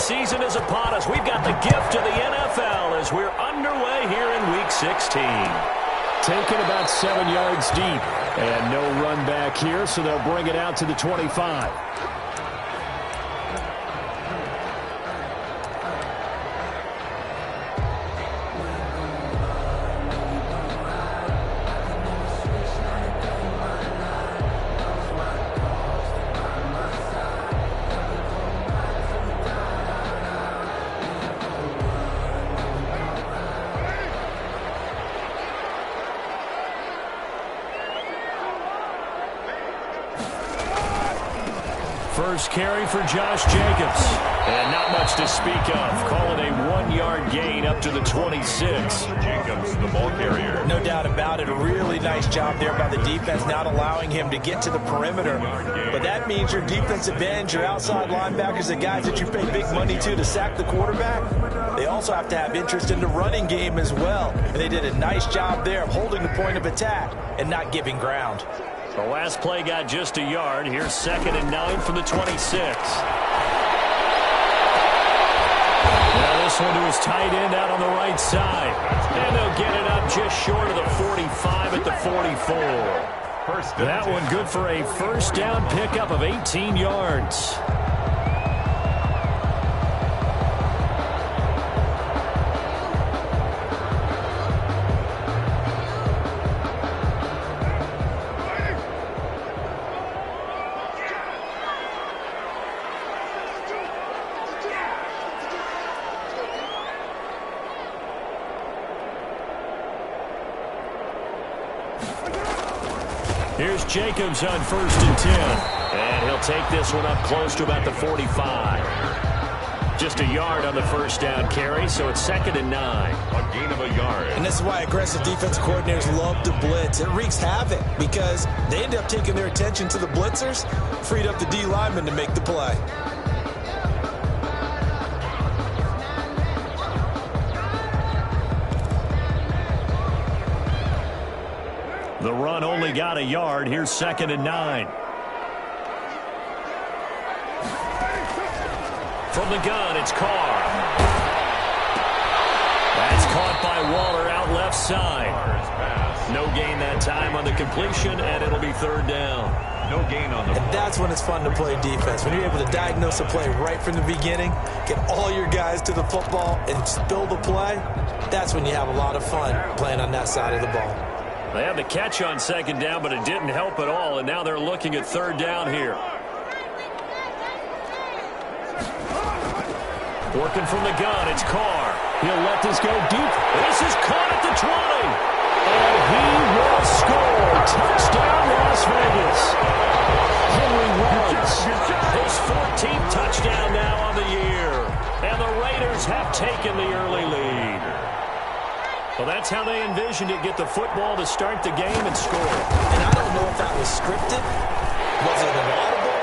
season is upon us. We've got the gift of the NFL as we're underway here in Week 16. Taken about 7 yards deep. And no run back here, so they'll bring it out to the 25. First carry for Josh Jacobs. And not much to speak of. Call it a 1-yard gain up to the 26. Jacobs, the ball carrier. No doubt about it. A really nice job there by the defense, not allowing him to get to the perimeter. But that means your defensive ends, your outside linebackers, the guys that you pay big money to sack the quarterback, they also have to have interest in the running game as well. And they did a nice job there of holding the point of attack and not giving ground. The last play got just a yard. Here's 2nd and 9 from the 26. Now this one to his tight end out on the right side. And they'll get it up just short of the 45 at the 44. That one good for a first down pickup of 18 yards. Here's Jacobs on 1st and 10. And he'll take this one up close to about the 45. Just a yard on the first down carry, so it's 2nd and 9. A gain of a yard. And this is why aggressive defense coordinators love to blitz. It wreaks havoc because they end up taking their attention to the blitzers, freed up the D lineman to make the play. The run only got a yard. Here's 2nd and 9. From the gun, it's Carr. That's caught by Waller out left side. No gain that time on the completion, and it'll be 3rd down. No gain on the And that's when it's fun to play defense. When you're able to diagnose a play right from the beginning, get all your guys to the football, and spill the play, that's when you have a lot of fun playing on that side of the ball. They had the catch on 2nd down, but it didn't help at all, and now they're looking at 3rd down here. Working from the gun, it's Carr. He'll let this go deep. This is caught at the 20. And he will score. Touchdown, Las Vegas. Henry Ruggs. His 14th touchdown now on the year. And the Raiders have taken the early lead. Well, that's how they envisioned it. Get the football to start the game and score. And I don't know if that was scripted. Was it an audible?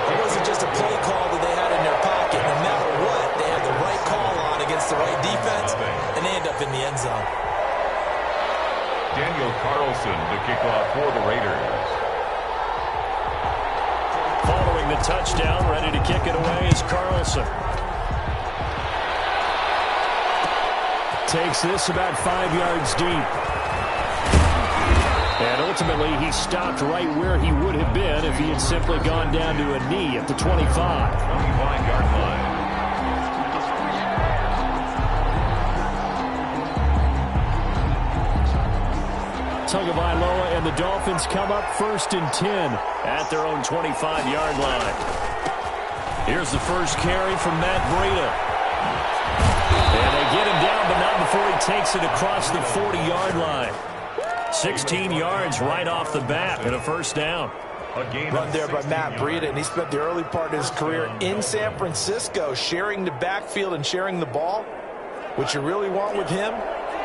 Or was it just a play call that they had in their pocket? No matter what, they had the right call on against the right defense, and they end up in the end zone. Daniel Carlson, the kickoff for the Raiders. Following the touchdown, ready to kick it away is Carlson. Takes this about 5 yards deep. And ultimately, he stopped right where he would have been if he had simply gone down to a knee at the 25. 25-yard line. Tagovailoa and the Dolphins come up 1st and 10 at their own 25-yard line. Here's the first carry from Matt Breida. And they get him down, but not before he takes it across the 40-yard line. 16 yards right off the bat and a first down. Run there by Matt Breida, and he spent the early part of his career in San Francisco sharing the backfield and sharing the ball. What you really want with him,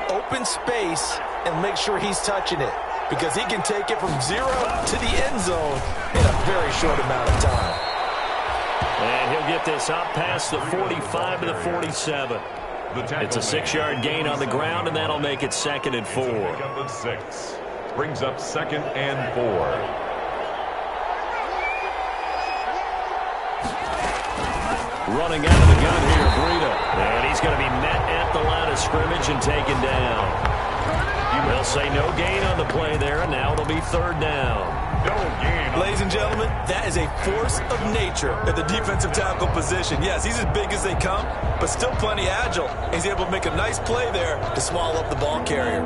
open space and make sure he's touching it, because he can take it from 0 to the end zone in a very short amount of time. And he'll get this up past the 45 to the 47. It's a 6-yard gain on the ground, and that'll make it 2nd and 4. Pickup of 6. Brings up 2nd and 4. Running out of the gun here, Breida. And he's going to be met at the line of scrimmage and taken down. They'll say no gain on the play there, and now it'll be third down. No gain. Ladies and gentlemen, that is a force of nature at the defensive tackle position. Yes, he's as big as they come, but still plenty agile. He's able to make a nice play there to swallow up the ball carrier.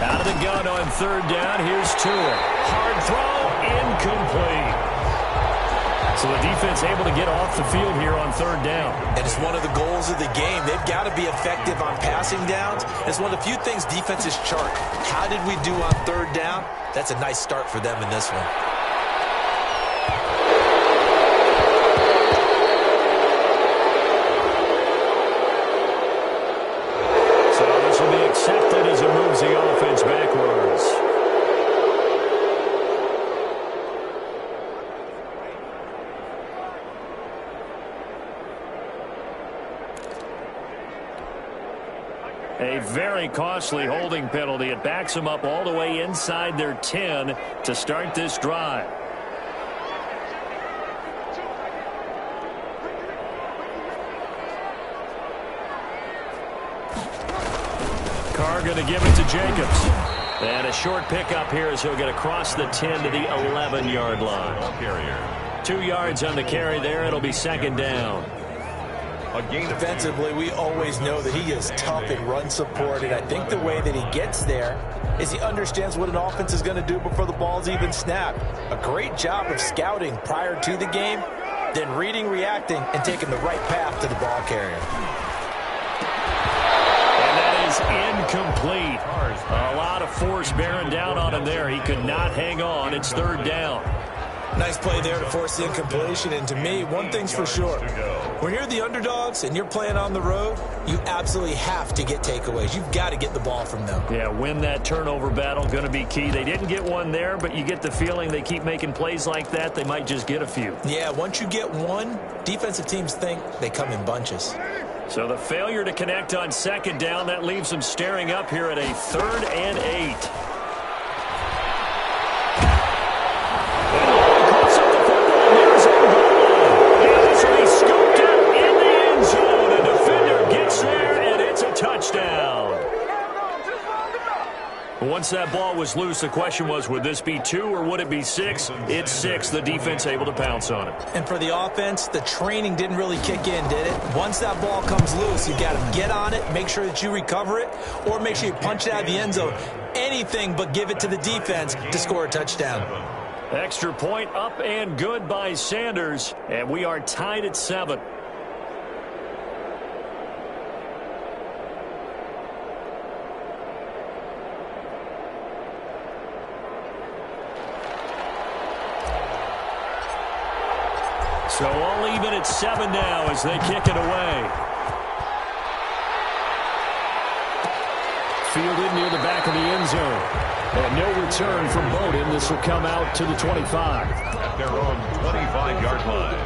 Out of the gun on third down. Here's Tua. Hard throw, incomplete. So the defense able to get off the field here on third down. And it's one of the goals of the game. They've got to be effective on passing downs. It's one of the few things defenses chart. How did we do on third down? That's a nice start for them in this one. So this will be accepted as it moves the offense backwards. A very costly holding penalty. It backs them up all the way inside their 10 to start this drive. Carr going to give it to Jacobs. And a short pickup here as he'll get across the 10 to the 11-yard line. 2 yards on the carry there. It'll be second down. Defensively, we always know that he is tough in run support, and I think the way that he gets there is he understands what an offense is going to do before the ball's even snapped. A great job of scouting prior to the game, then reading, reacting, and taking the right path to the ball carrier. And that is incomplete. A lot of force bearing down on him there. He could not hang on. It's third down. Nice play there to force the incompletion, and to me, one thing's for sure. When you're the underdogs and you're playing on the road, you absolutely have to get takeaways. You've got to get the ball from them. Yeah, win that turnover battle, going to be key. They didn't get one there, but you get the feeling they keep making plays like that, they might just get a few. Yeah, once you get one, defensive teams think they come in bunches. So the failure to connect on second down, that leaves them staring up here at a 3rd and 8. Once that ball was loose, the question was, would this be 2 or would it be 6? It's 6. The defense able to pounce on it. And for the offense, the training didn't really kick in, did it? Once that ball comes loose, you've got to get on it, make sure that you recover it, or make sure you punch it out of the end zone. Anything but give it to the defense to score a touchdown. Extra point up and good by Sanders, and we are tied at 7. So all even at 7 now as they kick it away. Fielded near the back of the end zone. And no return from Bowden. This will come out to the 25. At their own 25-yard line.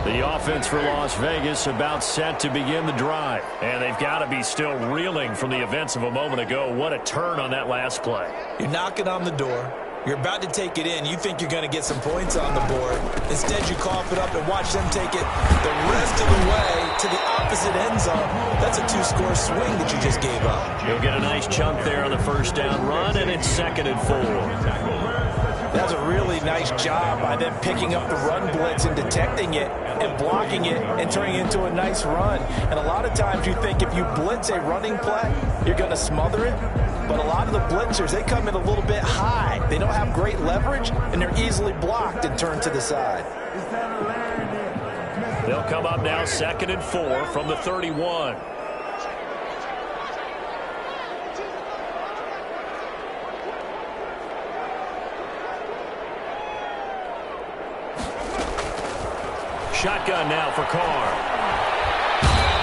The offense for Las Vegas about set to begin the drive. And they've got to be still reeling from the events of a moment ago. What a turn on that last play. You're knocking on the door. You're about to take it in. You think you're going to get some points on the board. Instead, you cough it up and watch them take it the rest of the way to the opposite end zone. That's a 2-score swing that you just gave up. You'll get a nice chunk there on the first down run, and it's 2nd and 4. That's a really nice job by them picking up the run blitz and detecting it and blocking it and turning it into a nice run. And a lot of times you think if you blitz a running play, you're going to smother it. But a lot of the blitzers, they come in a little bit high. They don't have great leverage, and they're easily blocked and turned to the side. They'll come up now 2nd and 4 from the 31. Shotgun now for Carr.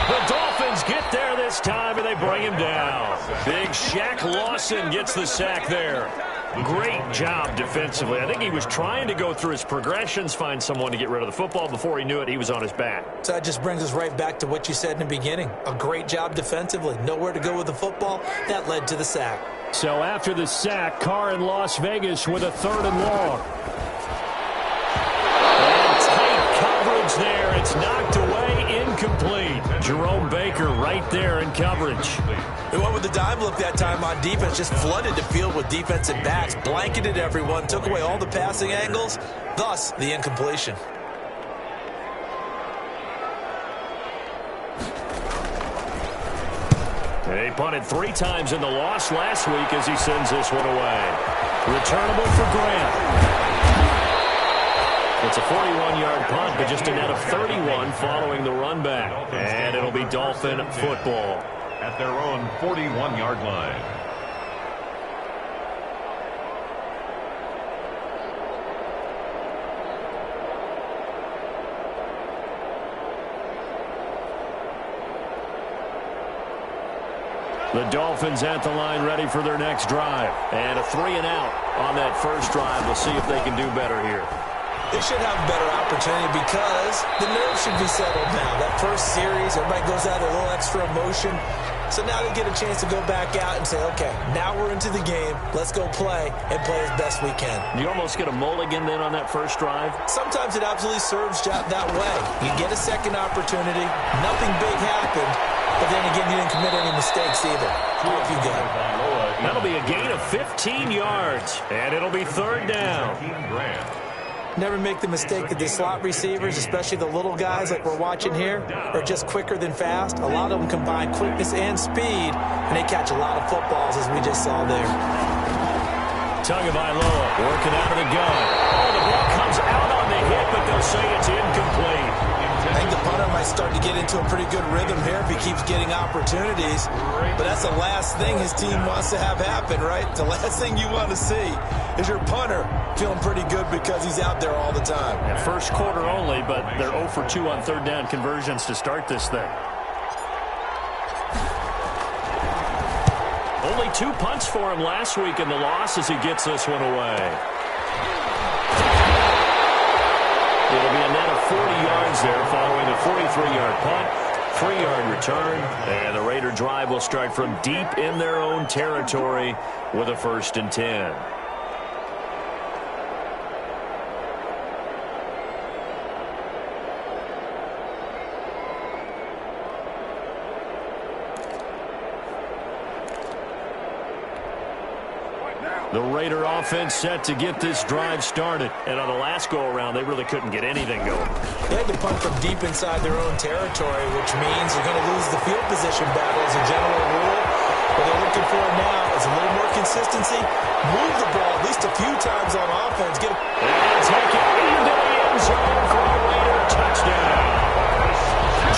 The Dolphins get there this time, and they bring him down. Big Shaq Lawson gets the sack there. Great job defensively. I think he was trying to go through his progressions, find someone to get rid of the football. Before he knew it, he was on his back. So that just brings us right back to what you said in the beginning. A great job defensively. Nowhere to go with the football. That led to the sack. So after the sack, Carr in Las Vegas with a 3rd and long. And tight coverage there. It's knocked away, incomplete. Jerome Baker right there in coverage. They went with the dime look that time on defense, just flooded the field with defensive backs, blanketed everyone, took away all the passing angles, thus the incompletion. He punted 3 times in the loss last week as he sends this one away. Returnable for Grant. It's a 41-yard punt, but just a net of 31 following the run back. And it'll be Dolphin football. At their own 41-yard line. The Dolphins at the line ready for their next drive. And a 3 and out on that first drive. We'll see if they can do better here. They should have a better opportunity because the nerves should be settled now. That first series, everybody goes out a little extra emotion. So now they get a chance to go back out and say, okay, now we're into the game. Let's go play and play as best we can. You almost get a mulligan then on that first drive? Sometimes it absolutely serves that way. You get a second opportunity. Nothing big happened. But then again, you didn't commit any mistakes either. Off you go. That'll be a gain of 15 yards. And it'll be 3rd down. Never make the mistake that the slot receivers, especially the little guys like we're watching here, are just quicker than fast. A lot of them combine quickness and speed, and they catch a lot of footballs, as we just saw there. Tagovailoa working out of the gun. Oh, the ball comes out on the hit, but they'll say it's incomplete. I think the punter might start to get into a pretty good rhythm here if he keeps getting opportunities. But that's the last thing his team wants to have happen, right? The last thing you want to see is your punter feeling pretty good because he's out there all the time. Yeah, first quarter only, but they're 0 for 2 on 3rd down conversions to start this thing. Only 2 punts for him last week in the loss as he gets this one away. It'll be a net of 40 yards there following a 43-yard punt, 3-yard return, and the Raider drive will start from deep in their own territory with a 1st and 10. The Raider offense set to get this drive started. And on the last go-around, they really couldn't get anything going. They had to punt from deep inside their own territory, which means they're going to lose the field position battle as a general rule. What they're looking for now is a little more consistency. Move the ball at least a few times on offense. And take it into the end zone for a Raider touchdown.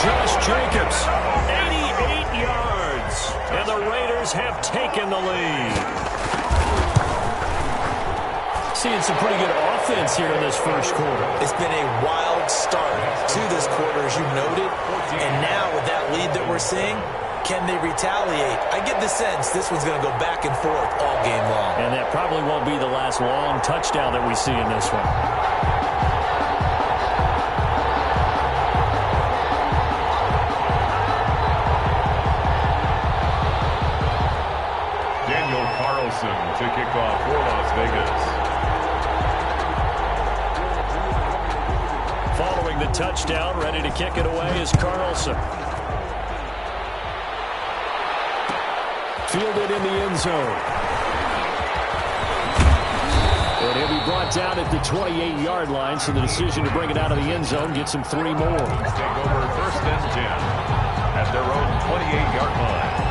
Josh Jacobs, 88 yards. And the Raiders have taken the lead. Seeing some pretty good offense here in this first quarter. It's been a wild start to this quarter, as you noted. And now with that lead that we're seeing, can they retaliate? I get the sense this one's going to go back and forth all game long. And that probably won't be the last long touchdown that we see in this one. Daniel Carlson to kick off for Las Vegas. Following the touchdown, ready to kick it away is Carlson. Fielded in the end zone. And he'll be brought down at the 28-yard line, so the decision to bring it out of the end zone gets him 3 more. Take over 1st and 10 at their own 28-yard line.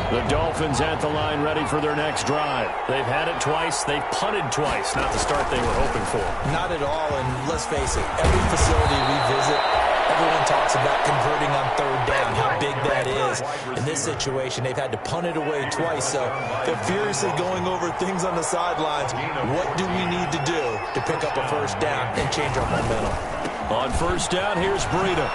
The Dolphins at the line ready for their next drive. They've had it twice. They've punted twice. Not the start they were hoping for. Not at all, and let's face it, every facility we visit, everyone talks about converting on 3rd down, how big that is. In this situation, they've had to punt it away twice, so they're furiously going over things on the sidelines. What do we need to do to pick up a 1st down and change our momentum? On 1st down, here's Breida.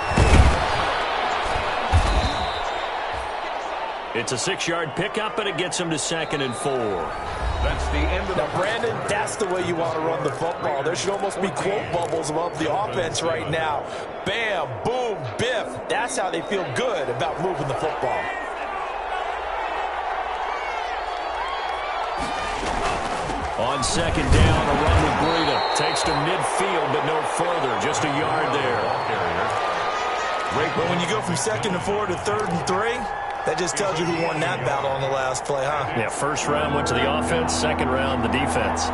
It's a 6-yard pickup, and it gets him to 2nd and 4. That's the end of the... Now, Brandon, that's the way you want to run the football. There should almost be quote bubbles above the offense right now. Bam, boom, biff. That's how they feel good about moving the football. On 2nd down, a run with Breida. Takes to midfield, but no further. Just a yard there. But when you go from 2nd and 4 to 3rd and 3, that just tells you who won that battle on the last play, huh? Yeah, first round went to the offense, second round the defense.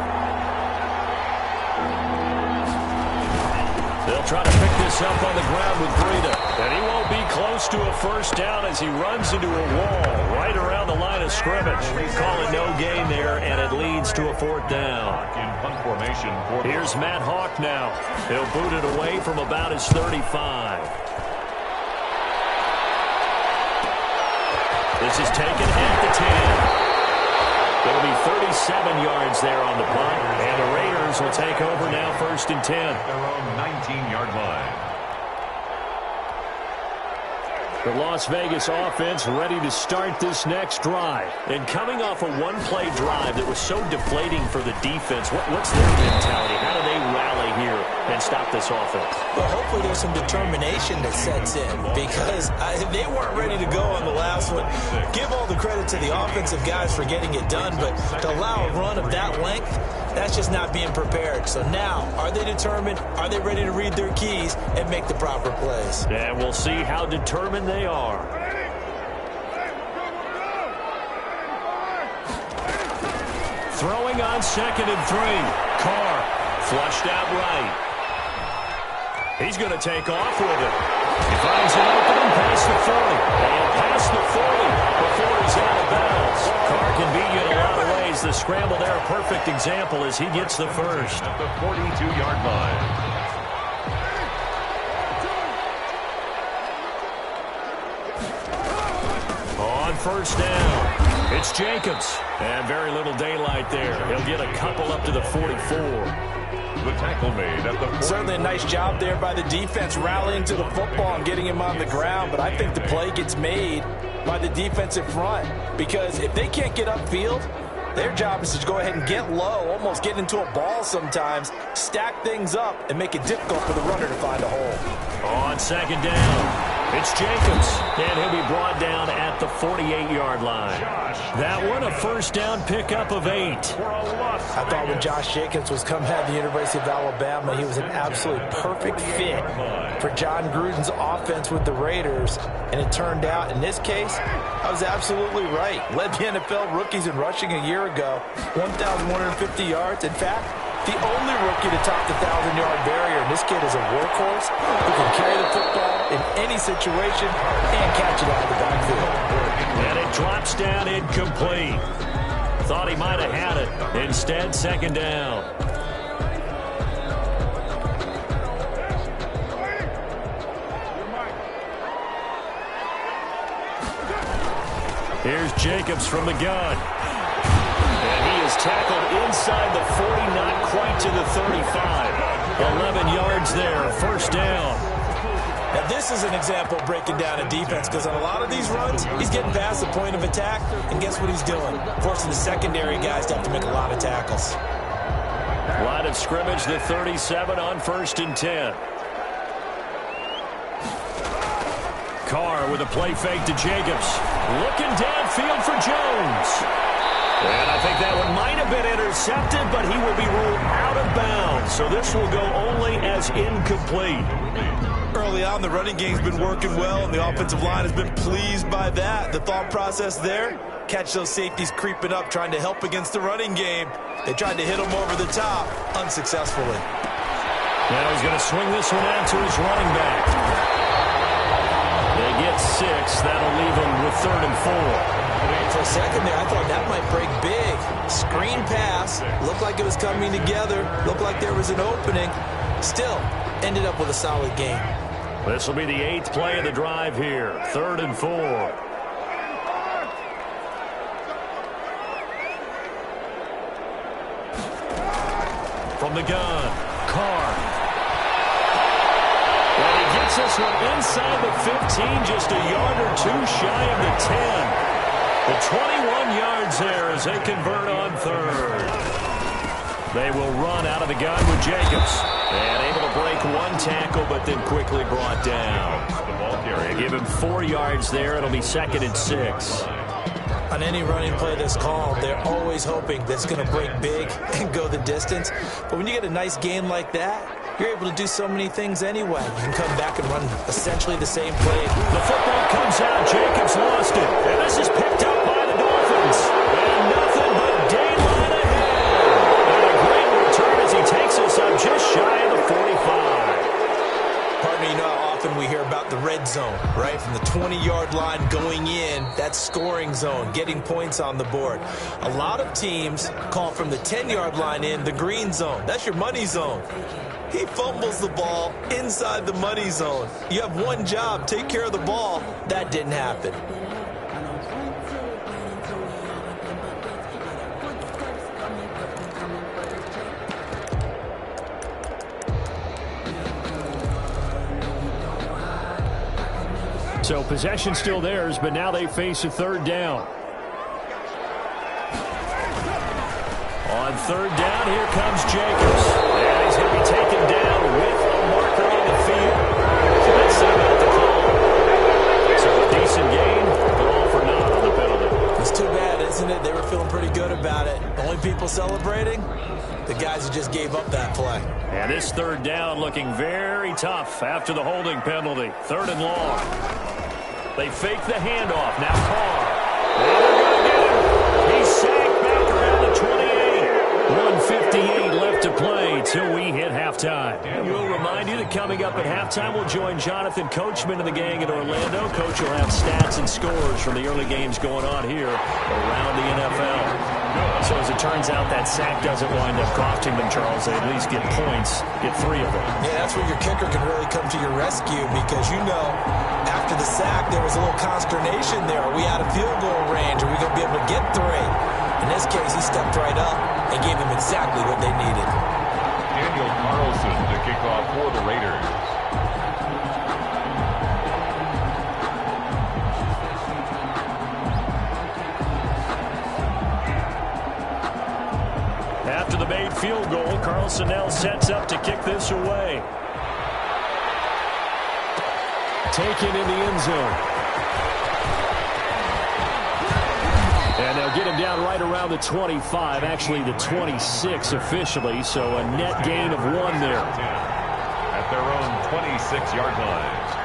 They'll try to pick this up on the ground with Breida. And he won't be close to a first down as he runs into a wall right around the line of scrimmage. Call it no gain there, and it leads to a 4th down. In punt formation. Here's Matt Hawk now. He'll boot it away from about his 35. This is taken at the 10. It'll be 37 yards there on the punt, and the Raiders will take over now 1st and 10. Their own 19-yard line. The Las Vegas offense ready to start this next drive. And coming off a one-play drive that was so deflating for the defense, what's their mentality? How do they rally here and stop this offense? Well, hopefully there's some determination that sets in because they weren't ready to go on the last one. Give all the credit to the offensive guys for getting it done, but to allow a run of that length, that's just not being prepared. So now, are they determined? Are they ready to read their keys and make the proper plays? And we'll see how determined they are. Throwing on 2nd and 3. Carr flushed out right. He's going to take off with it. He finds an opening past the 40. And past the 40 before he's out of bounds. Carr can beat you in a lot of ways. The scramble there, a perfect example as he gets the first. At the 42-yard line. On 1st down, it's Jacobs. And very little daylight there. He'll get a couple up to the 44. The tackle made at the... Certainly a nice job there by the defense rallying to the football and getting him on the ground, but I think the play gets made by the defensive front because if they can't get upfield, their job is to go ahead and get low, almost get into a ball sometimes, stack things up, and make it difficult for the runner to find a hole. On 2nd down, it's Jacobs, and he'll be brought down at the 48-yard line. That one, a 1st down pickup of 8. I thought when Josh Jacobs was coming out of the University of Alabama, he was an absolutely perfect fit for John Gruden's offense with the Raiders, and it turned out, in this case, I was absolutely right. Led the NFL rookies in rushing a year ago, 1,150 yards. In fact, the only rookie to top the 1,000-yard barrier. And this kid is a workhorse who can carry the football in any situation and catch it out of the backfield. And it drops down incomplete. Thought he might have had it. Instead, 2nd down. Here's Jacobs from the gun. And he is tackled inside the 40, not quite to the 35. 11 yards there, 1st down. Now, this is an example of breaking down a defense because on a lot of these runs, he's getting past the point of attack, and guess what he's doing? Forcing the secondary guys to have to make a lot of tackles. Line of scrimmage, the 37 on 1st and 10. Carr with a play fake to Jacobs. Looking downfield for Jones. And I think that one might have been intercepted, but he will be ruled out of bounds. So this will go only as incomplete. Early on, the running game's been working well, and the offensive line has been pleased by that. The thought process there, catch those safeties creeping up, trying to help against the running game. They tried to hit them over the top, unsuccessfully. Now he's going to swing this one out to his running back. They get 6. That'll leave them with 3rd and 4. For a second there, I thought that might break big. Screen pass, looked like it was coming together, looked like there was an opening. Still, ended up with a solid game. This will be the 8th play of the drive here. 3rd and 4. From the gun, Carr. And he gets this one inside the 15, just a yard or two shy of the 10. The 21 yards there as they convert on third. They will run out of the gun with Jacobs. And able to break one tackle, but then quickly brought down. They give him 4 yards there. It'll be 2nd and 6. On any running play that's called, they're always hoping that it's going to break big and go the distance. But when you get a nice gain like that, you're able to do so many things anyway. You can come back and run essentially the same play. The football comes out. Jacobs lost it. And this is picked up by the Dolphins. And nothing but daylight ahead. And a great return as he takes us up just shy of the 45. Pardon me, you know how often we hear about the red zone, right? From the 20-yard line going in, that's scoring zone, getting points on the board. A lot of teams call from the 10-yard line in the green zone. That's your money zone. He fumbles the ball inside the money zone. You have one job, take care of the ball. That didn't happen. So possession still theirs, but now they face a 3rd down. On 3rd down, here comes Jacobs. And he's going to be taken down with a marker on the field. So that's about the call. So a decent gain, but all for naught on the penalty. It's too bad, isn't it? They were feeling pretty good about it. Only people celebrating, the guys who just gave up that play. And this 3rd down looking very tough after the holding penalty. 3rd and long. They fake the handoff. Now Carr. And they're going to get him. He's sacked back around the 28. 1:58 left to play till we hit halftime. We'll remind you that coming up at halftime, we'll join Jonathan Coachman and the gang in Orlando. Coach will have stats and scores from the early games going on here around the NFL. So as it turns out, that sack doesn't wind up costing them, Charles. They at least get points, get 3 of them. Yeah, that's where your kicker can really come to your rescue because, you know, after the sack, there was a little consternation there. Are we out of field goal range? Are we going to be able to get 3? In this case, he stepped right up and gave them exactly what they needed. Daniel Carlson to kick off for the Raiders. After the made field goal, Carlson now sets up to kick this away. Taken in the end zone. And they'll get him down right around the 25, actually the 26 officially, so a net gain of 1 there. At their own 26-yard line.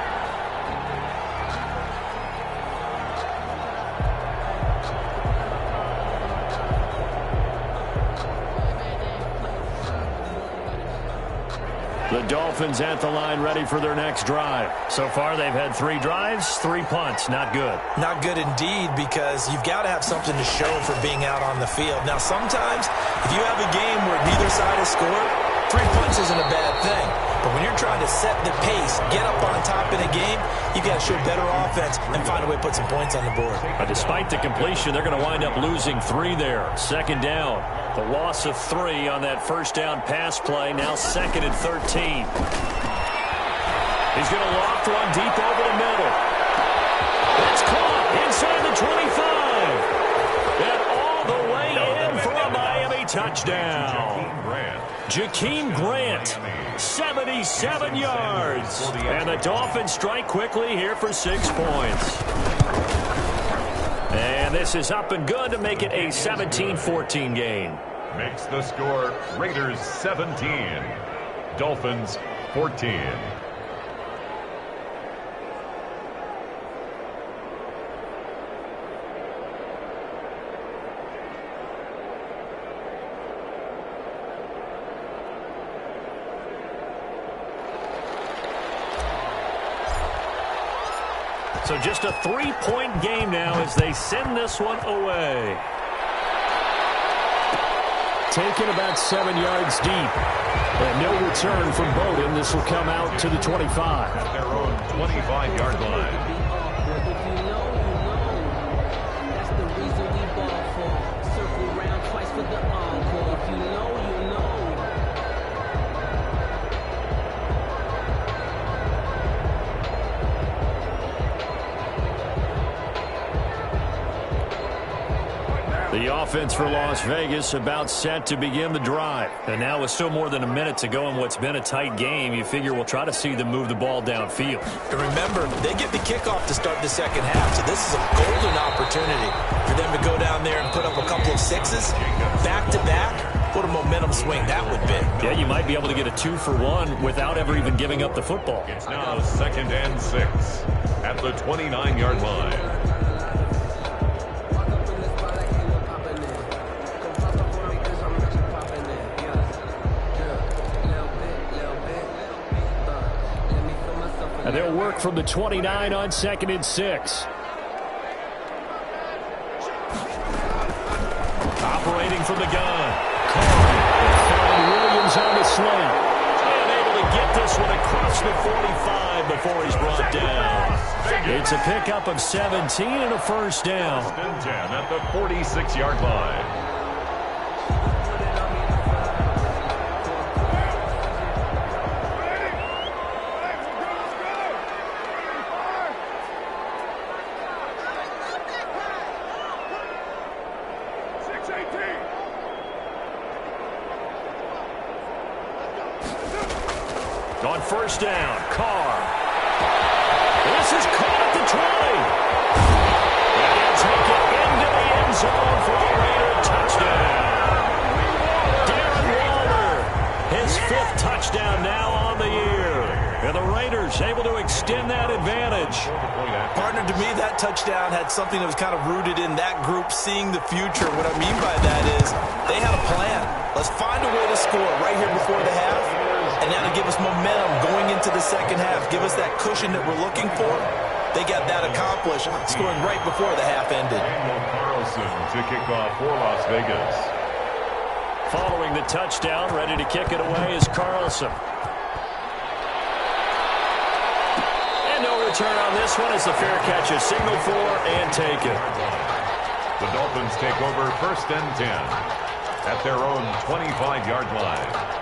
The Dolphins at the line ready for their next drive. So far, they've had 3 drives, 3 punts. Not good. Not good indeed because you've got to have something to show for being out on the field. Now, sometimes if you have a game where neither side has scored, 3 punts isn't a bad thing. But when you're trying to set the pace, get up on top in a game, you've got to show better offense and find a way to put some points on the board. Despite the completion, they're going to wind up losing 3 there. 2nd down. The loss of 3 on that 1st down pass play. Now 2nd and 13. He's going to loft one deep over the middle. That's caught inside the 25. And all the way in for a Miami touchdown. Jakeem Grant, 77 yards. And the Dolphins strike quickly here for 6 points. And this is up and good to make it a 17-14 game. Makes the score Raiders 17, Dolphins 14. So just a 3-point game now as they send this one away. Taken about 7 yards deep. And no return from Bowden. This will come out to the 25. At their own 25-yard line. offense for Las Vegas about set to begin the drive. And now with still more than a minute to go in what's been a tight game, you figure we'll try to see them move the ball downfield. And remember, they get the kickoff to start the second half, so this is a golden opportunity for them to go down there and put up a couple of sixes back-to-back. What a momentum swing that would be. Yeah, you might be able to get a 2-for-1 without ever even giving up the football. It's now 2nd and 6 at the 29-yard line. And they'll work from the 29 on 2nd and 6. Operating from the gun. Carr. Williams on the slant. And able to get this one across the 45 before he's brought down. It's a pickup of 17 and a first down. 1st and 10 at the 46-yard line. On 1st down, Carr. This is caught at the 20. And he'll take it into the end zone for a Raider touchdown. Darren Waller, his 5th touchdown now on the year. And the Raiders able to extend that advantage. Partner, to me, that touchdown had something that was kind of rooted in that group seeing the future. What I mean by that is they had a plan. Let's find a way to score right here before the half. And now to give us momentum going into the second half, give us that cushion that we're looking for. They got that accomplished, scoring right before the half ended. Daniel Carlson to kick off for Las Vegas. Following the touchdown, ready to kick it away is Carlson. And no return on this one as the fair catch is signaled for and taken. The Dolphins take over 1st and 10 at their own 25-yard line.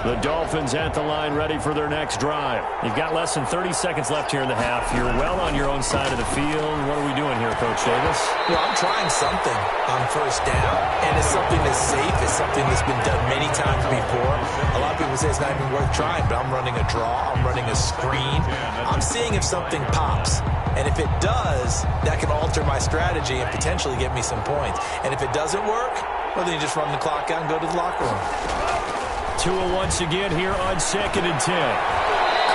The Dolphins at the line ready for their next drive. You've got less than 30 seconds left here in the half. You're well on your own side of the field. What are we doing here, Coach Davis? Well, I'm trying something on 1st down, and it's something that's safe. It's something that's been done many times before. A lot of people say it's not even worth trying, but I'm running a draw. I'm running a screen. I'm seeing if something pops. And if it does, that can alter my strategy and potentially get me some points. And if it doesn't work, well, then you just run the clock out and go to the locker room. Tua once again here on 2nd and 10.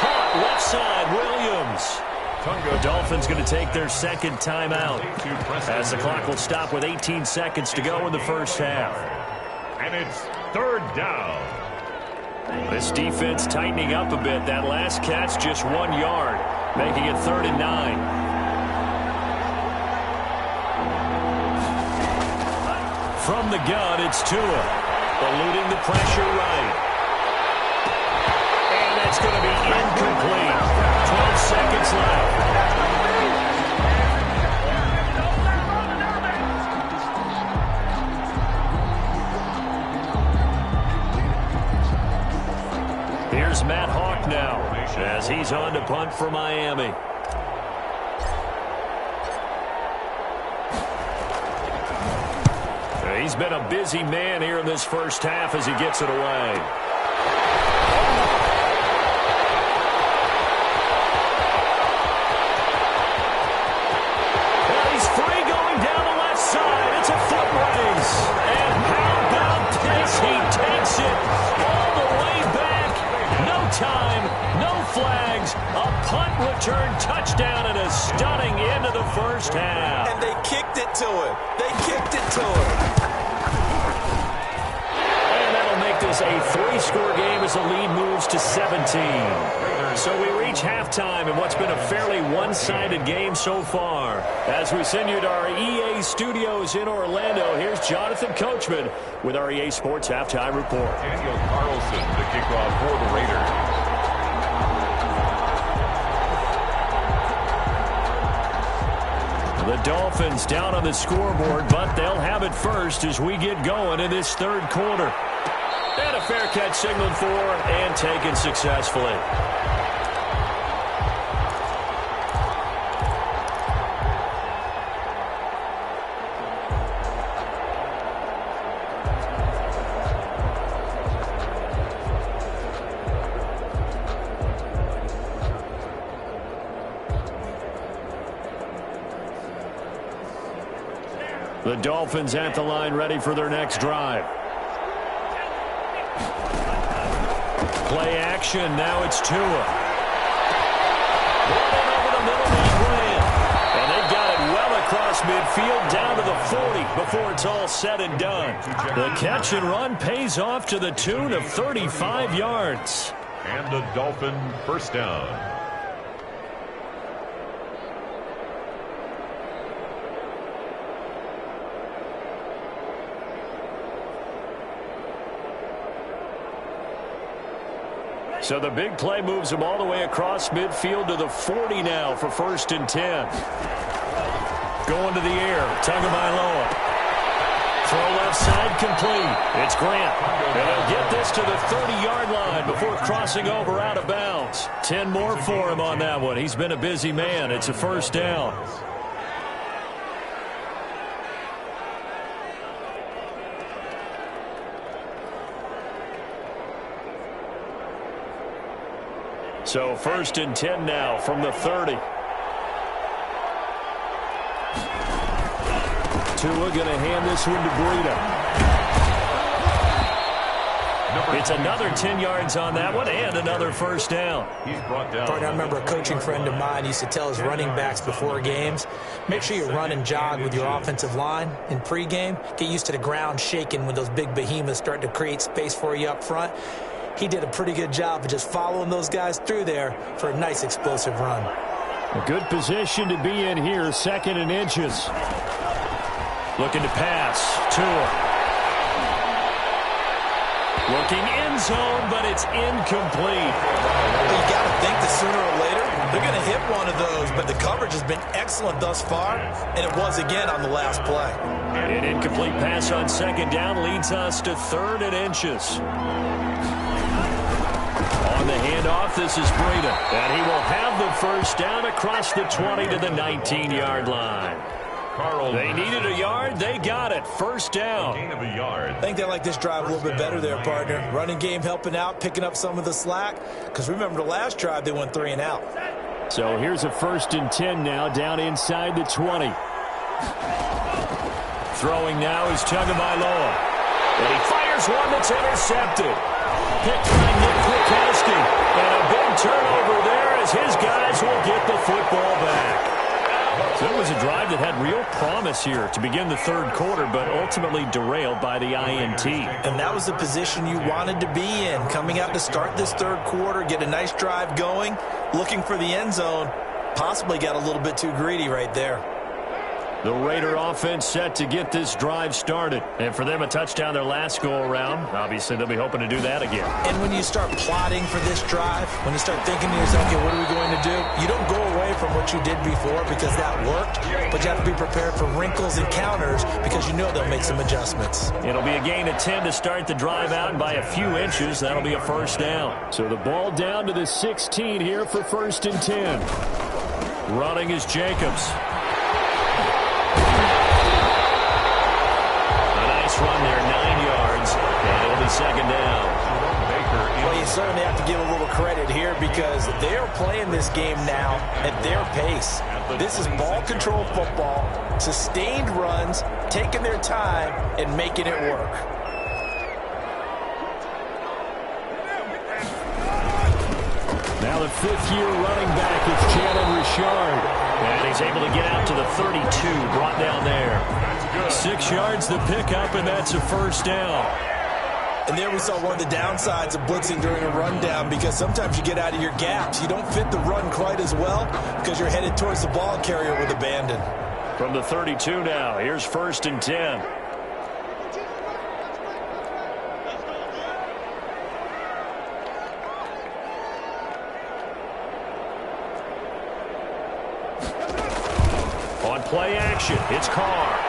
Caught left side, Williams. The Dolphins going to take their 2nd timeout as the clock will stop with 18 seconds to go in the first half. And it's 3rd down. This defense tightening up a bit. That last catch just 1 yard, making it 3rd and 9. From the gun, it's Tua. Eluding the pressure right. And that's going to be incomplete. 12 seconds left. Here's Matt Hawk now as he's on to punt for Miami. He's been a busy man here in this first half as he gets it away. Well, he's free going down the left side. It's a foot race. And how about this? He takes it all the way back. No time, no flags. A punt return touchdown and a stunning end of the first half. And they kicked it to him. They kicked it to him. Is a 3-score game as the lead moves to 17. So we reach halftime in what's been a fairly one-sided game so far. As we send you to our EA studios in Orlando, here's Jonathan Coachman with our EA Sports Halftime Report. Daniel Carlson to kick off for the Raiders. The Dolphins down on the scoreboard, but they'll have it first as we get going in this 3rd quarter. And a fair catch signaled for and taken successfully. The Dolphins at the line ready for their next drive. Play action. Now it's Tua. Over the middle, and they got it well across midfield down to the 40 before it's all said and done. The catch and run pays off to the tune of 35 yards. And a Dolphin first down. So the big play moves him all the way across midfield to the 40 now for 1st and 10. Going to the air, Tagovailoa. Throw left side complete. It's Grant. And he'll get this to the 30-yard line before crossing over out of bounds. 10 more for him on that one. He's been a busy man. It's a first down. So 1st and 10 now from the 30. Tua going to hand this one to Breida. It's another 10 yards on that one and another first down. He's brought down. I remember a coaching friend of mine used to tell his running backs before games, make sure you run and jog with your offensive line in pregame. Get used to the ground shaking when those big behemoths start to create space for you up front. He did a pretty good job of just following those guys through there for a nice explosive run. A good position to be in here, 2nd and inches. Looking to pass. Tua. Looking end zone, but it's incomplete. You got to think that sooner or later they're going to hit one of those, but the coverage has been excellent thus far, and it was again on the last play. An incomplete pass on 2nd down leads us to 3rd and inches. On the handoff, this is Breida, and he will have the first down across the 20 to the 19-yard line. They needed a yard. They got it. First down. Gain of a yard. I think they like this drive a little bit better there, partner. Running game helping out, picking up some of the slack. Because remember the last drive, they went 3 and out. So here's a 1st and 10 now, down inside the 20. Throwing now is Tagovailoa. And he fires one that's intercepted. Picked by Nick Kwiatkowski. And a big turnover there as his guys will get the football back. So it was a drive that had real promise here to begin the 3rd quarter, but ultimately derailed by the INT. And that was the position you wanted to be in, coming out to start this 3rd quarter, get a nice drive going, looking for the end zone, possibly got a little bit too greedy right there. The Raider offense set to get this drive started. And for them, a touchdown their last go-around. Obviously, they'll be hoping to do that again. And when you start plotting for this drive, when you start thinking to yourself, okay, what are we going to do? You don't go away from what you did before because that worked, but you have to be prepared for wrinkles and counters because you know they'll make some adjustments. It'll be a gain of 10 to start the drive out, and by a few inches, that'll be a first down. So the ball down to the 16 here for 1st and 10. Running is Jacobs. Run there, 9 yards, and it'll be 2nd down. Well, you certainly have to give a little credit here because they're playing this game now at their pace. This is ball control football, sustained runs, taking their time, and making it work. Now the 5th-year running back is Jalen Richard. And he's able to get out to the 32, brought down there. 6 yards the pickup, and that's a first down. And there we saw one of the downsides of blitzing during a rundown because sometimes you get out of your gaps. You don't fit the run quite as well because you're headed towards the ball carrier with abandon. From the 32 now, here's 1st and 10. On play action, it's Carr.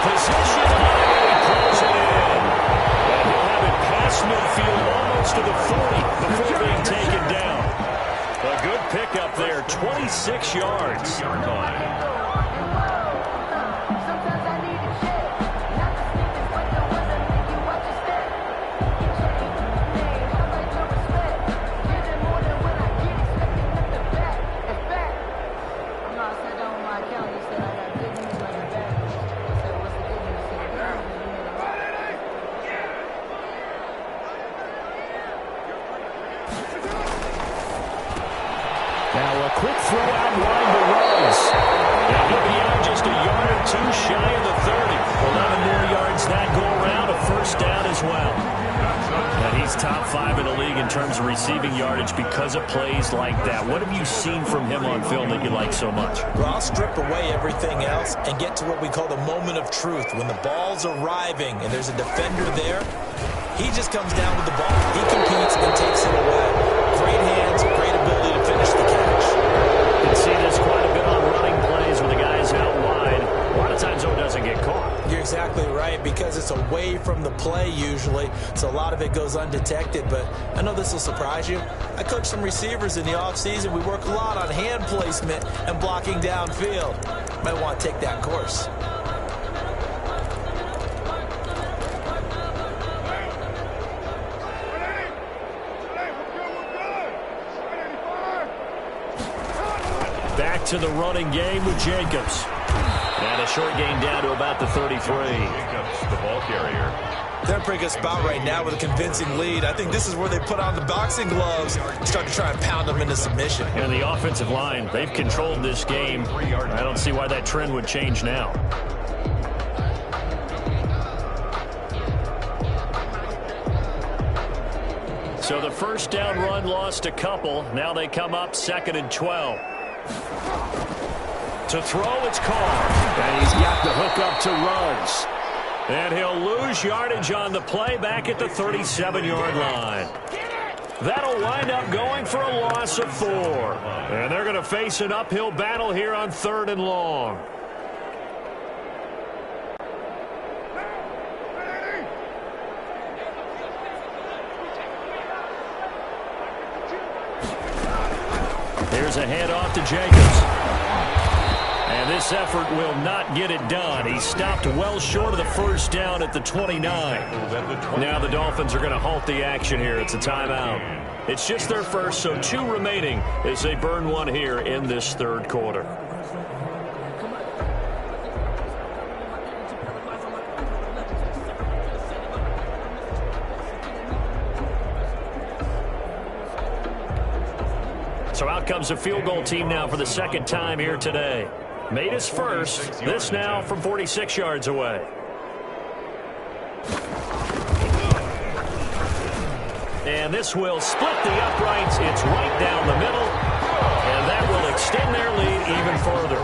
Possession, and he pulls it in. And he'll have it past midfield almost to the 40 before being taken down. A good pickup there, 26 yards. Now a quick throw out wide to Rose. And he'll be out just a yard or two shy of the 30. 11 more yards that go around, a first down as well. And he's top 5 in the league in terms of receiving yardage because of plays like that. What have you seen from him on film that you like so much? Well, I'll strip away everything else and get to what we call the moment of truth. When the ball's arriving and there's a defender there, he just comes down with the ball. He competes and takes it away. Great hands, great ability to finish the catch. You can see this quite a bit on running plays when the guy's out wide. A lot of times, though, doesn't get caught. You're exactly right, because it's away from the play usually, so a lot of it goes undetected. But I know this will surprise you. I coach some receivers in the offseason. We work a lot on hand placement and blocking downfield. Might want to take that course. Back to the running game with Jacobs. And a short gain down to about the 33. Jacobs, the ball carrier. They're bringing us about right now with a convincing lead. I think this is where they put on the boxing gloves and start to try and pound them into submission. And the offensive line, they've controlled this game. I don't see why that trend would change now. So the first down run lost a couple. Now they come up 2nd and 12. To throw, it's caught. And he's got the hook up to Ruggs. And he'll lose yardage on the play back at the 37-yard line. That'll wind up going for a loss of 4. And they're going to face an uphill battle here on 3rd and long. Here's a handoff to Jacobs. And this effort will not get it done. He stopped well short of the first down at the 29. Now the Dolphins are going to halt the action here. It's a timeout. It's just their first, so 2 remaining as they burn one here in this 3rd quarter. So out comes a field goal team now for the 2nd time here today. Made his first. This now from 46 yards away. And this will split the uprights. It's right down the middle. And that will extend their lead even further.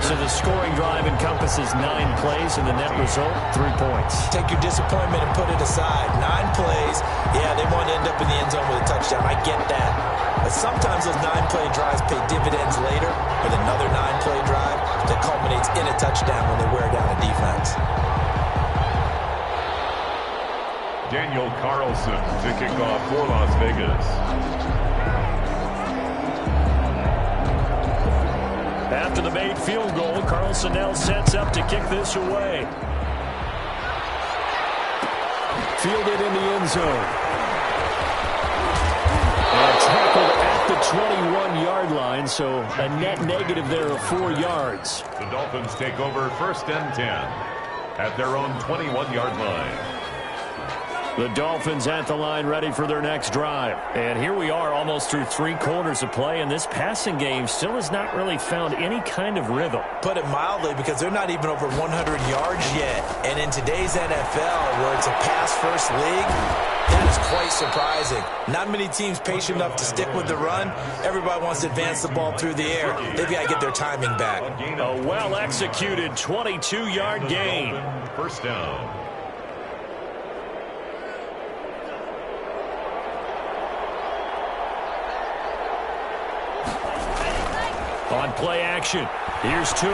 So the scoring drive encompasses 9 plays, and the net result, 3 points. Take your disappointment and put it aside. 9 plays. Yeah, they want to end up in the end zone with a touchdown. I get that. But sometimes those 9-play drives pay dividends later with another 9-play drive that culminates in a touchdown when they wear down a defense. Daniel Carlson to kick off for Las Vegas. After the made field goal, Carlson now sets up to kick this away. Fielded in the end zone. And tackled at the 21-yard line, so a net negative there of 4 yards. The Dolphins take over 1st and 10 at their own 21-yard line. The Dolphins at the line ready for their next drive. And here we are almost through 3 quarters of play, and this passing game still has not really found any kind of rhythm. Put it mildly, because they're not even over 100 yards yet. And in today's NFL, where it's a pass-first league, that is quite surprising. Not many teams patient enough to stick with the run. Everybody wants to advance the ball through the air. They've got to get their timing back. A well-executed 22-yard gain. 1st down. On play action, here's Tua.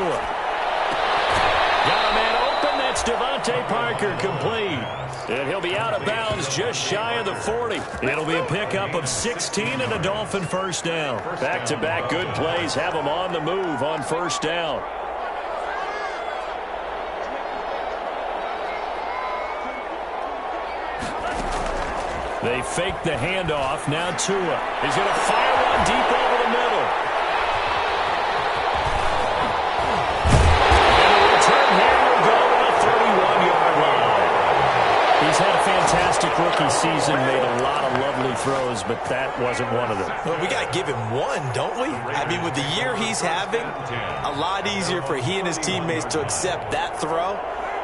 Got a man open, that's Devontae Parker, complete. And he'll be out of bounds just shy of the 40. It'll be a pickup of 16 and a Dolphin first down. Back-to-back good plays have them on the move on first down. They fake the handoff, now Tua. He's going to fire one deep over the middle. He's had a fantastic rookie season, made a lot of lovely he throws, but that wasn't one of them. Well, we got to give him one, don't we? I mean, with the year he's having, a lot easier for he and his teammates to accept that throw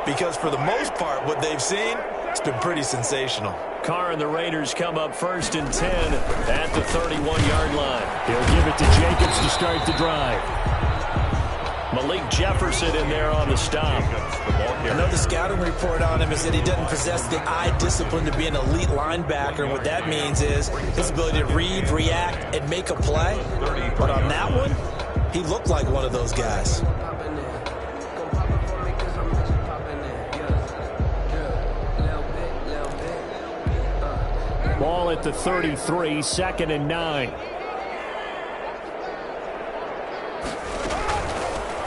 because for the most part, what they've seen, it's been pretty sensational. Carr and the Raiders come up 1st and 10 at the 31-yard line. He'll give it to Jacobs to start the drive. Malik Jefferson in there on the stop. Another scouting report on him is that he doesn't possess the eye discipline to be an elite linebacker. And what that means is his ability to read, react, and make a play. But on that one, he looked like one of those guys. Ball at the 33, 2nd and 9.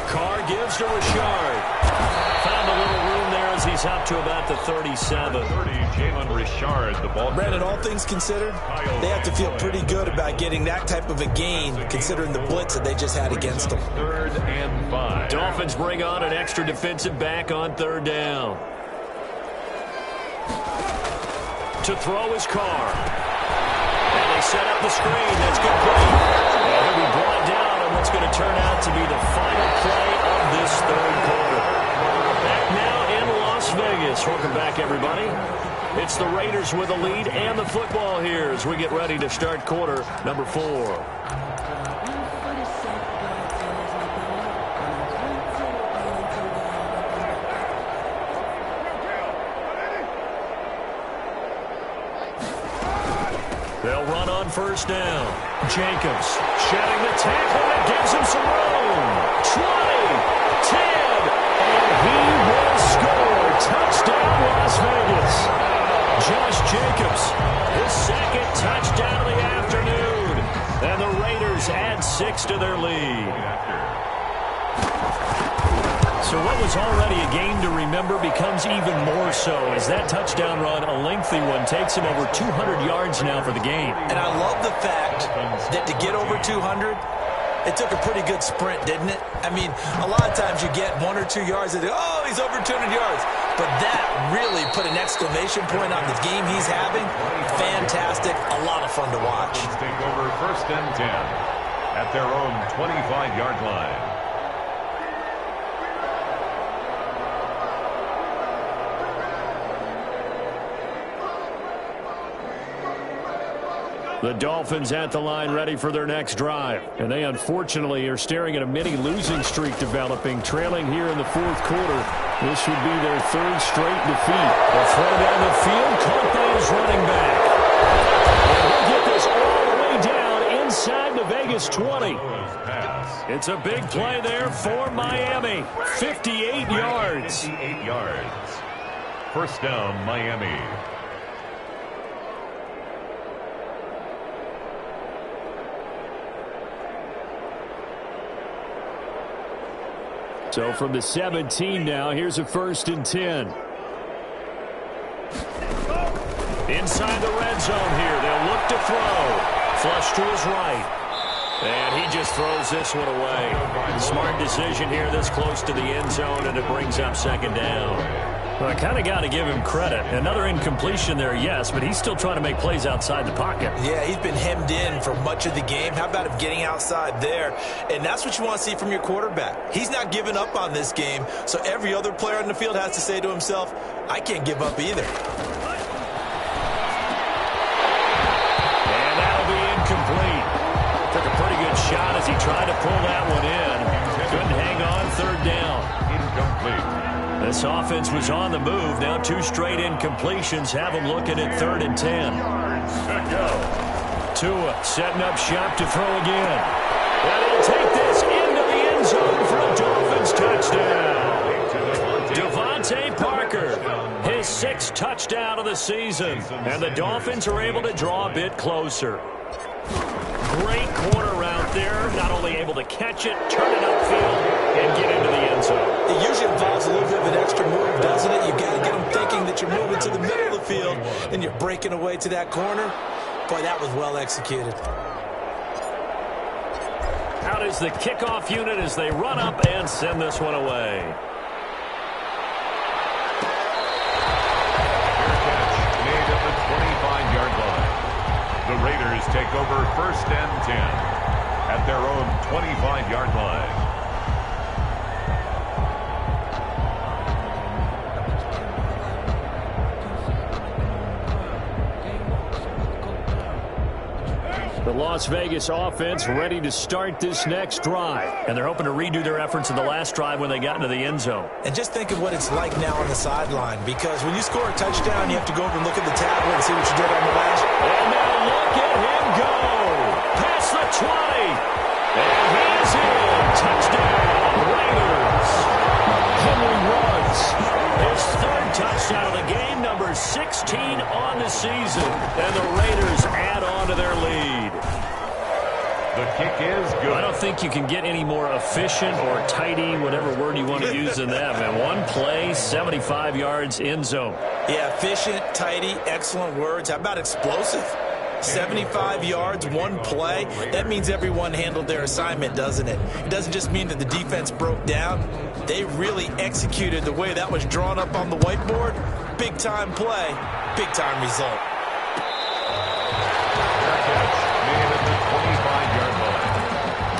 Carr gives to Richard. Found a little room there as he's up to about the 37. Jalen Richard, the ball. Brandon, all things considered, they have to feel pretty good about getting that type of a gain, considering the blitz that they just had against them. 3rd and 5. Dolphins bring on an extra defensive back on 3rd down. To throw is Carr. And they set up the screen. That's good play. And he'll be brought down on what's going to turn out to be the final play of this 3rd quarter. Back now in Las Vegas. Welcome back, everybody. It's the Raiders with a lead and the football here as we get ready to start quarter number 4. They'll run on 1st down. Jacobs shedding the tackle that gives him some room. 20, 10, and he will score. Touchdown, Las Vegas. Josh Jacobs, his 2nd touchdown of the afternoon. And the Raiders add 6 to their lead. So what was already a game to remember becomes even more so as that touchdown run, a lengthy one, takes him over 200 yards now for the game. And I love the fact that to get over 200, it took a pretty good sprint, didn't it? I mean, a lot of times you get 1 or 2 yards and oh, he's over 200 yards. But that really put an exclamation point on the game he's having. Fantastic. A lot of fun to watch. Take over 1st and 10 at their own 25-yard line. The Dolphins at the line ready for their next drive. And they unfortunately are staring at a mini losing streak developing, trailing here in the 4th quarter. This would be their 3rd straight defeat. The throw down the field, caught by his running back. And he'll get this all the way down inside the Vegas 20. It's a big play there for Miami. 58 yards. 58 yards. 1st down, Miami. So from the 17 now, here's a 1st and 10. Inside the red zone here. They'll look to throw. Flush to his right. And he just throws this one away. Smart decision here this close to the end zone, and it brings up 2nd down. Well, I kind of got to give him credit. Another incompletion there, yes, but he's still trying to make plays outside the pocket. Yeah, he's been hemmed in for much of the game. How about him getting outside there? And that's what you want to see from your quarterback. He's not giving up on this game, so every other player on the field has to say to himself, I can't give up either. And that'll be incomplete. Took a pretty good shot as he tried to pull that one in. Couldn't hang on. 3rd down. Incomplete. This offense was on the move. Now 2 straight incompletions have them looking at 3rd and 10. Tua setting up shop to throw again. And he'll take this into the end zone for a Dolphins touchdown. Devontae Parker, his 6th touchdown of the season. And the Dolphins are able to draw a bit closer. Great corner route there. Not only able to catch it, turn it upfield, and get into the end zone. It usually involves a little bit of an extra move, doesn't it? You've got to get them thinking that you're moving to the middle of the field, and you're breaking away to that corner. Boy, that was well executed. Out is the kickoff unit as they run up and send this one away. Fair catch made at the 25-yard line. Raiders take over 1st and 10 at their own 25-yard line. The Las Vegas offense ready to start this next drive. And they're hoping to redo their efforts in the last drive when they got into the end zone. And just think of what it's like now on the sideline, because when you score a touchdown, you have to go over and look at the tablet and see what you did on the last. And now look at him go. Past the 20. And he's in. Touchdown, Raiders. Henry runs his 3rd touchdown of the game, number 16 on the season. And the Raiders add on to their lead. The kick is good. I don't think you can get any more efficient or tidy, whatever word you want to use than that, man. One play, 75 yards, end zone. Yeah, efficient, tidy, excellent words. How about explosive? 75 yards, one play. That means everyone handled their assignment, doesn't it? It doesn't just mean that the defense broke down. They really executed the way that was drawn up on the whiteboard. Big-time play, big-time result.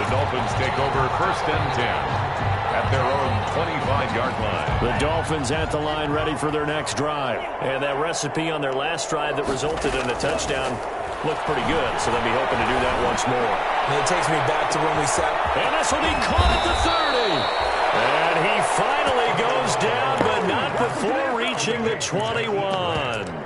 Dolphins take over 1st and 10 at their own 25-yard line. The Dolphins at the line ready for their next drive. And that recipe on their last drive that resulted in a touchdown looked pretty good, so they'll be hoping to do that once more. And it takes me back to when we sat. And this will be caught at the 30. And he finally goes down, but not before reaching the 21.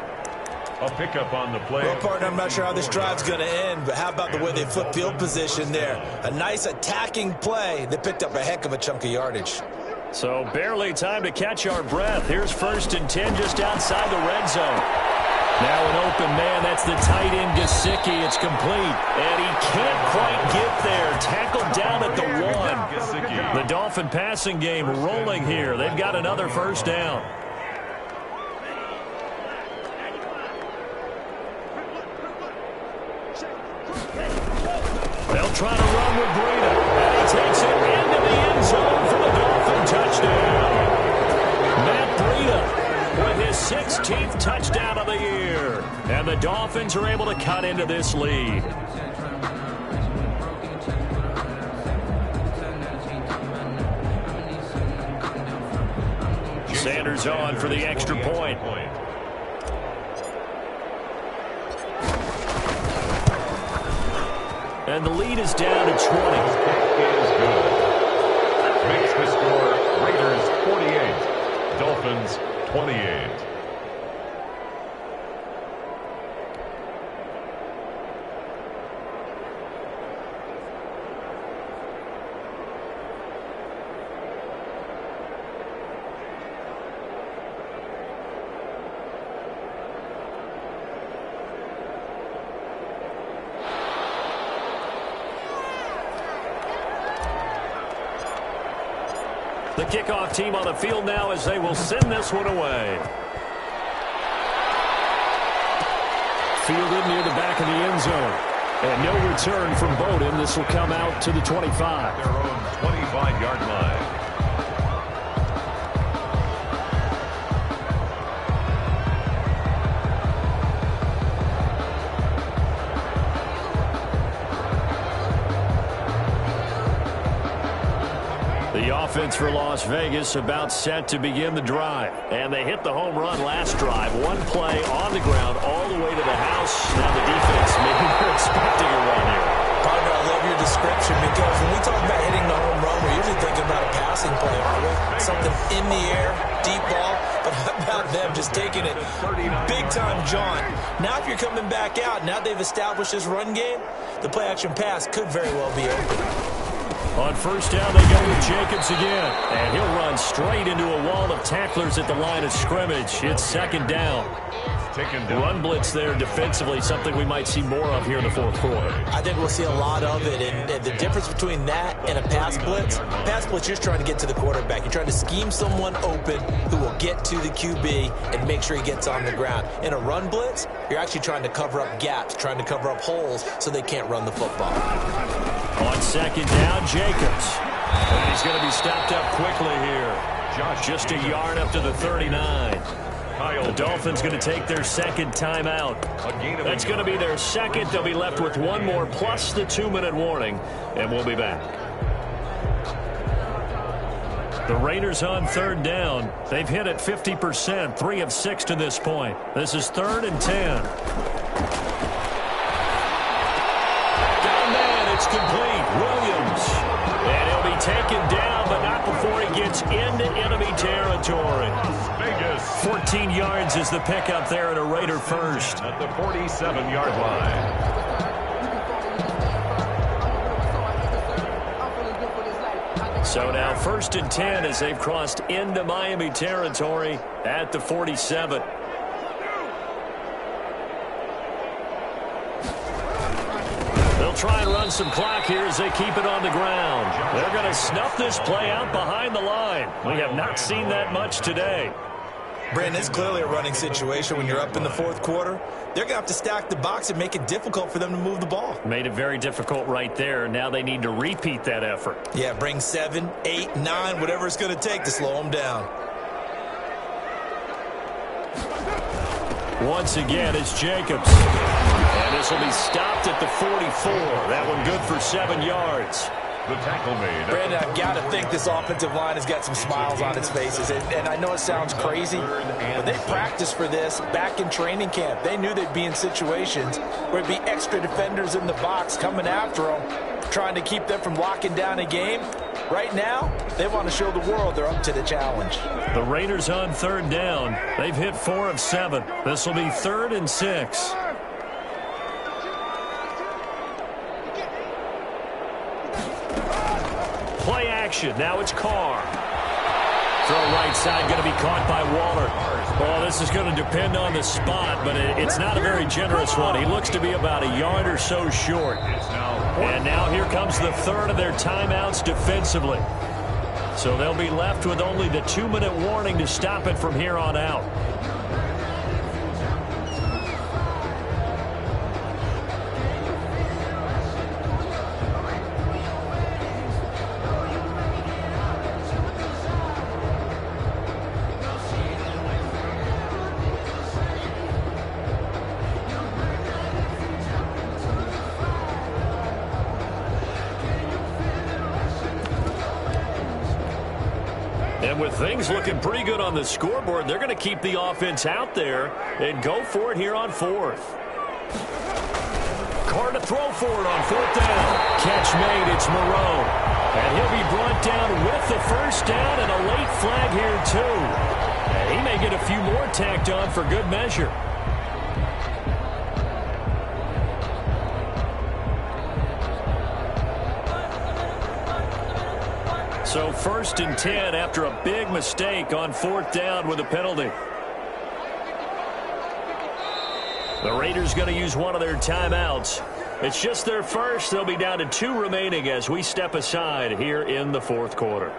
A pickup on the play. Well, partner, I'm not sure how this drive's going to end, but how about the way they flip field position there? A nice attacking play that picked up a heck of a chunk of yardage. So barely time to catch our breath. Here's 1st and 10 just outside the red zone. Now an open man. That's the tight end, Gesicki. It's complete. And he can't quite get there. Tackled down at the 1. The Dolphin passing game rolling here. They've got another 1st down. They'll try to run with Breida. And he takes it into the end zone for the Dolphin touchdown. Matt Breida with his 16th touchdown of the year. And the Dolphins are able to cut into this lead. Sanders on for the extra point. And the lead is down to 20. Is good. Makes the score Raiders 48, Dolphins 28. The kickoff team on the field now as they will send this one away. Fielded near the back of the end zone. And no return from Bowden. This will come out to the 25. Their own 25-yard line. The offense for Las Vegas about set to begin the drive. And they hit the home run last drive. One play on the ground all the way to the house. Now the defense, maybe they're expecting a run here. Partner, I love your description, because when we talk about hitting the home run, we're usually thinking about a passing play, aren't we? Something in the air, deep ball. But how about them just taking it big-time jaunt? Now if you're coming back out, now they've established this run game, the play-action pass could very well be open. On 1st down, they go with Jacobs again. And he'll run straight into a wall of tacklers at the line of scrimmage. It's 2nd down. Run blitz there defensively, something we might see more of here in the 4th quarter. I think we'll see a lot of it. And the difference between that and a pass blitz, you're just trying to get to the quarterback. You're trying to scheme someone open who will get to the QB and make sure he gets on the ground. In a run blitz, you're actually trying to cover up gaps, trying to cover up holes so they can't run the football. On 2nd down, Jacobs. And he's going to be stopped up quickly here. Just a yard up to the 39. The Dolphins going to take their second timeout. That's going to be their second. They'll be left with one more plus the 2-minute warning, and we'll be back. The Raiders on third down. They've hit it 50%, 3 of 6 to this point. This is 3rd and 10. Got a man, it's complete. Williams. And he'll be taken down, but not before he gets into enemy territory. 14 yards is the pickup there at a Raider first. At the 47-yard line. So now 1st and 10 as they've crossed into Miami territory at the 47. They'll try and run some clock here as they keep it on the ground. They're going to snuff this play out behind the line. We have not seen that much today. Brandon, it's clearly a running situation when you're up in the 4th quarter. They're going to have to stack the box and make it difficult for them to move the ball. Made it very difficult right there. Now they need to repeat that effort. Yeah, bring 7, 8, 9, whatever it's going to take to slow them down. Once again, it's Jacobs. And this will be stopped at the 44. That one good for 7 yards. The tackle made. Brandon, I've got to think this offensive line has got some smiles on its faces. And I know it sounds crazy, but they practiced for this back in training camp. They knew they'd be in situations where there'd be extra defenders in the box coming after them, trying to keep them from locking down a game. Right now, they want to show the world they're up to the challenge. The Raiders on 3rd down. They've hit 4 of 7. This will be 3rd and 6. Play action. Now it's Carr. Throw right side going to be caught by Waller. Well, this is going to depend on the spot, but it's not a very generous one. He looks to be about a yard or so short. And now here comes the 3rd of their timeouts defensively. So they'll be left with only the 2-minute warning to stop it from here on out. And with things looking pretty good on the scoreboard, they're going to keep the offense out there and go for it here on 4th. Carr to throw for it on 4th down. Catch made, it's Moreau. And he'll be brought down with the 1st down and a late flag here too. And he may get a few more tacked on for good measure. So 1st and 10 after a big mistake on 4th down with a penalty. The Raiders going to use one of their timeouts. It's just their first. They'll be down to 2 remaining as we step aside here in the 4th quarter.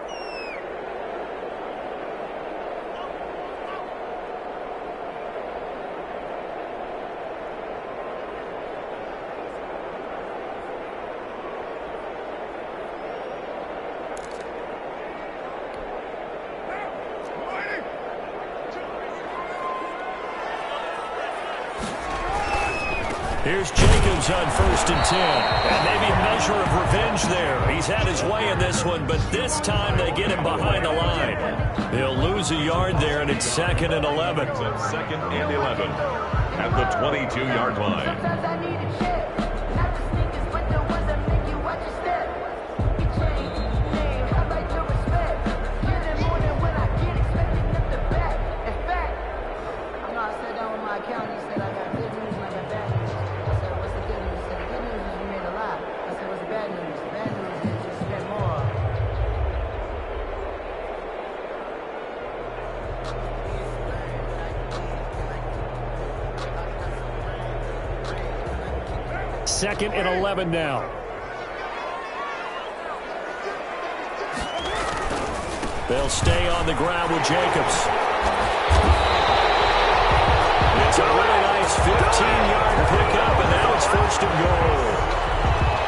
Here's Jacobs on 1st and 10. And maybe a measure of revenge there. He's had his way in this one, but this time they get him behind the line. They'll lose a yard there, and it's 2nd and 11. It's 2nd and 11 at the 22-yard line. Second and 11 now. They'll stay on the ground with Jacobs. It's a really nice 15-yard pickup, and now it's 1st and goal.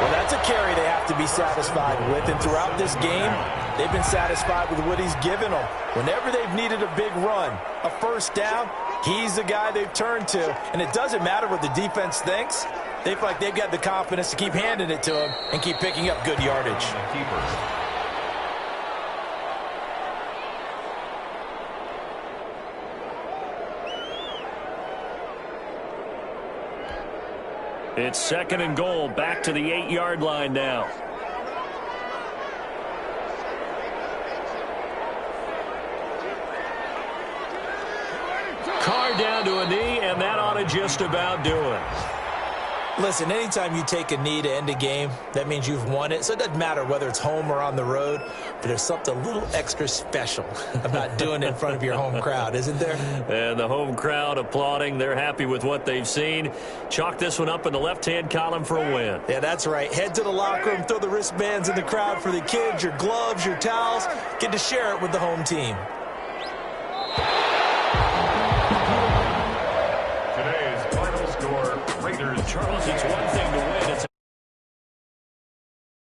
Well, that's a carry they have to be satisfied with. And throughout this game, They've been satisfied with what he's given them. Whenever they've needed a big run, a first down, he's the guy they've turned to. And it doesn't matter what the defense thinks. They feel like they've got the confidence to keep handing it to him and keep picking up good yardage. It's 2nd and goal, back to the 8-yard line now. Carr down to a knee, and that ought to just about do it. Listen, anytime you take a knee to end a game, that means you've won it. So it doesn't matter whether it's home or on the road, but there's something a little extra special about doing it in front of your home crowd, isn't there? And the home crowd applauding. They're happy with what they've seen. Chalk this one up in the left-hand column for a win. Yeah, that's right. Head to the locker room, throw the wristbands in the crowd for the kids, your gloves, your towels. Get to share it with the home team. Today's final score, Raiders. Charles, it's one thing to win.